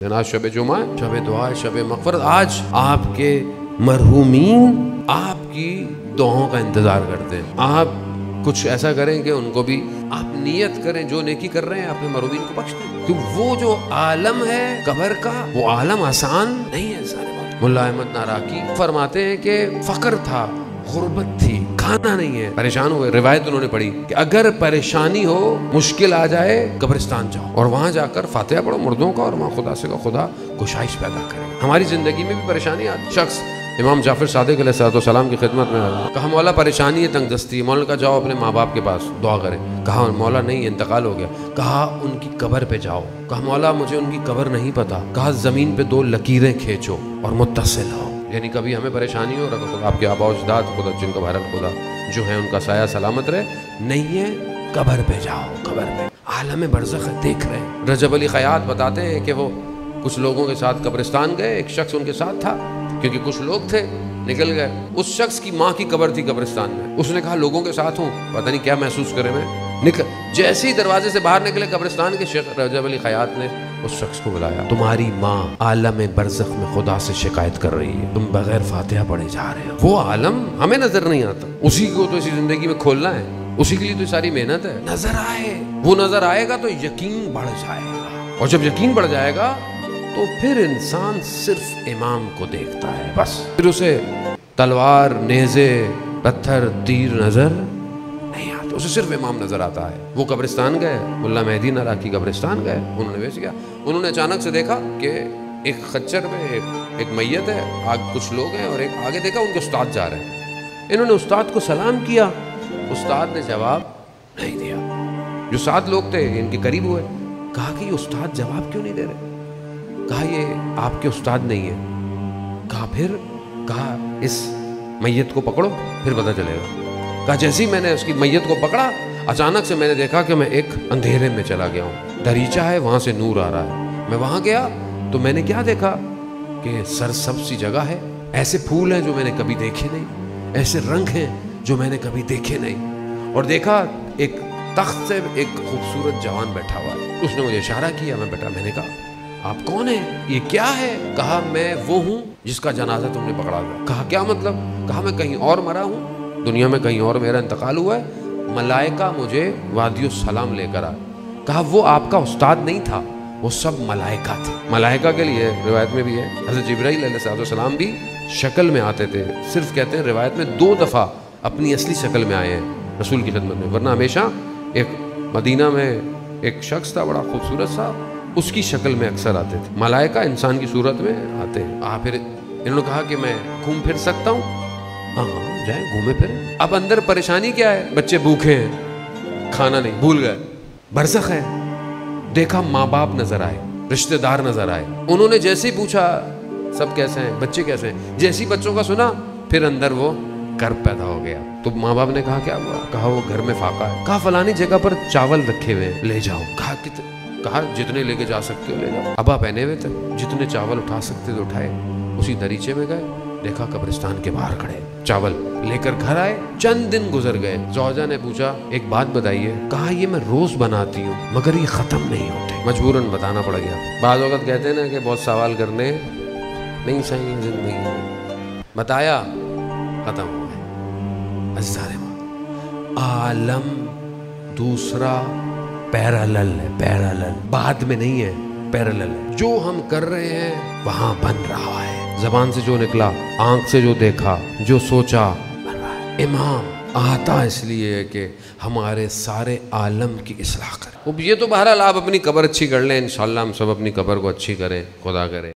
آج شب جمعہ، شب دعا، شب مغفرت. آج آپ کے مرحومین آپ کی دعاؤں کا انتظار کرتے ہیں. آپ کچھ ایسا کریں کہ ان کو بھی آپ نیت کریں، جو نیکی کر رہے ہیں اپنے مرحومین کو بخش دیں. تو وہ جو عالم ہے قبر کا، وہ عالم آسان نہیں ہے. ملا احمد ناراکی فرماتے ہیں کہ فقر تھا، غربت تھی، کھانا نہیں ہے، پریشان ہوئے. روایت انہوں نے پڑھی کہ اگر پریشانی ہو، مشکل آ جائے، قبرستان جاؤ اور وہاں جا کر فاتحہ پڑھو مردوں کا، اور وہاں خدا سے خدا گشائش پیدا کرے. ہماری زندگی میں بھی پریشانی آتی. شخص امام جعفر صادق علیہ السلام کی خدمت میں کہا مولا پریشانی ہے، تنگ دستی. مولا نے کہا جاؤ اپنے ماں باپ کے پاس دعا کریں. کہا مولا نہیں، انتقال ہو گیا. کہا ان کی قبر پہ جاؤ. کہا مولا مجھے ان کی قبر نہیں پتا. کہا زمین پہ 2 لکیریں کھینچو اور متصل ہو. یعنی کبھی ہمیں پریشانی ہو رہا ہے، آپ کے آباء و اجداد خدا جن کا بہرحال خدا جو ہے ان کا سایہ سلامت رہے، نہیں ہے قبر پہ جاؤ. قبر پہ عالم برزخ دیکھ رہے ہیں. رجب علی خیاط بتاتے ہیں کہ وہ کچھ لوگوں کے ساتھ قبرستان گئے. ایک شخص ان کے ساتھ تھا کیونکہ کچھ لوگ تھے نکل گئے. اس شخص کی ماں کی قبر تھی قبرستان میں. اس نے کہا لوگوں کے ساتھ ہوں، پتہ نہیں کیا محسوس کرے میں. جیسے ہی دروازے سے باہر نکلے قبرستان کے، شیخ رجب علی خیاط نے اس شخص کو بلایا. تمہاری ماں عالم برزخ میں خدا سے شکایت کر رہی ہے، تم بغیر فاتحہ پڑھے جا رہے ہو. وہ عالم ہمیں نظر نہیں آتا، اسی کو تو اسی زندگی میں کھولنا ہے، اسی کے لیے تو ساری محنت ہے. نظر آئے، وہ نظر آئے گا تو یقین بڑھ جائے گا، اور جب یقین بڑھ جائے گا تو پھر انسان صرف امام کو دیکھتا ہے بس. پھر اسے تلوار، نیزے، پتھر، تیر نظر نہیں آتا، اسے صرف امام نظر آتا ہے. وہ قبرستان گئے، ملا مہدی ناراکی قبرستان گئے. انہوں نے ویسے کیا، انہوں نے اچانک سے دیکھا کہ ایک خچر میں ایک میت ہے، کچھ لوگ ہیں، اور ایک آگے دیکھا ان کے استاد جا رہے ہیں. انہوں نے استاد کو سلام کیا، استاد نے جواب نہیں دیا. جو 7 لوگ تھے ان کے قریب ہوئے، کہا کہ یہ استاد جواب کیوں نہیں دے رہے. کہا یہ آپ کے استاد نہیں ہے. کہا پھر؟ کہا اس میت کو پکڑو پھر پتہ چلے گا. کہا جیسے ہی میں نے اس کی میت کو پکڑا، اچانک سے میں نے دیکھا کہ میں ایک اندھیرے میں چلا گیا ہوں. دریچہ ہے، وہاں سے نور آ رہا ہے. میں وہاں گیا تو میں نے کیا دیکھا کہ سرسبز سی جگہ ہے، ایسے پھول ہیں جو میں نے کبھی دیکھے نہیں، ایسے رنگ ہیں جو میں نے کبھی دیکھے نہیں. اور دیکھا ایک تخت سے ایک خوبصورت جوان بیٹھا ہوا ہے. اس نے مجھے اشارہ کیا، میں بیٹھا. میں نے کہا آپ کون ہیں، یہ کیا ہے؟ کہا میں وہ ہوں جس کا جنازہ تم نے پکڑا تھا. کہا کیا مطلب؟ کہا میں کہیں اور مرا ہوں، دنیا میں کہیں اور میرا انتقال ہوا ہے. ملائکہ مجھے وادی السلام لے کر آئے. کہا وہ آپ کا استاد نہیں تھا، وہ سب ملائکہ تھے. ملائکہ کے لیے روایت میں بھی ہے حضرت جبرائیل علیہ السلام بھی شکل میں آتے تھے. صرف کہتے ہیں روایت میں 2 دفعہ اپنی اصلی شکل میں آئے ہیں رسول کی خدمت میں، ورنہ ہمیشہ ایک مدینہ میں ایک شخص تھا بڑا خوبصورت سا، اس کی شکل میں اکثر آتے تھے. ملائکہ انسان کی صورت میں آتے ہیں. پھر انہوں نے کہا کہ میں گھوم پھر سکتا ہوں. ہاں جائیں گھومے پھریں. اب اندر پریشانی کیا ہے؟ بچے بھوکے ہیں، کھانا نہیں، بھول گئے. برزخ ہے. دیکھا ماں باپ نظر آئے، رشتہ دار نظر آئے. انہوں نے جیسے ہی پوچھا سب کیسے ہیں، بچے کیسے ہیں، جیسے ہی بچوں کا سنا پھر اندر وہ کرب پیدا ہو گیا. تو ماں باپ نے کہا کیا ہوا؟ کہا وہ گھر میں فاقہ ہے. کہا فلانی جگہ پر چاول رکھے ہوئے ہیں، لے جاؤ. کہا جتنے لے کے جا سکتے ہو لے جاؤ. ابا پہنے ہوئے تھے، جتنے چاول اٹھا سکتے تھے اٹھائے. اسی دریچے میں گئے، دیکھا قبرستان کے باہر کھڑے، چاول لے کر گھر آئے. چند دن گزر گئے. زوجہ نے پوچھا ایک بات بتائیے. کہا یہ میں روز بناتی ہوں مگر یہ ختم نہیں ہوتے. مجبوراً بتانا پڑ گیا. بعض وقت کہتے ہیں نا کہ بہت سوال کرنے نہیں چاہیے زندگی میں. بتایا، ختم ہو گئے. عالم دوسرا پیرالل ہے، پیرالل بعد میں نہیں ہے، پیرالل ہے. جو ہم کر رہے ہیں وہاں بن رہا ہے. زبان سے جو نکلا، آنکھ سے جو دیکھا، جو سوچا، بن رہا ہے. امام آتا اس لیے کہ ہمارے سارے عالم کی اصلاح کرے. اب یہ تو بہرحال آپ اپنی قبر اچھی کر لیں، انشاءاللہ ہم سب اپنی قبر کو اچھی کریں، خدا کرے.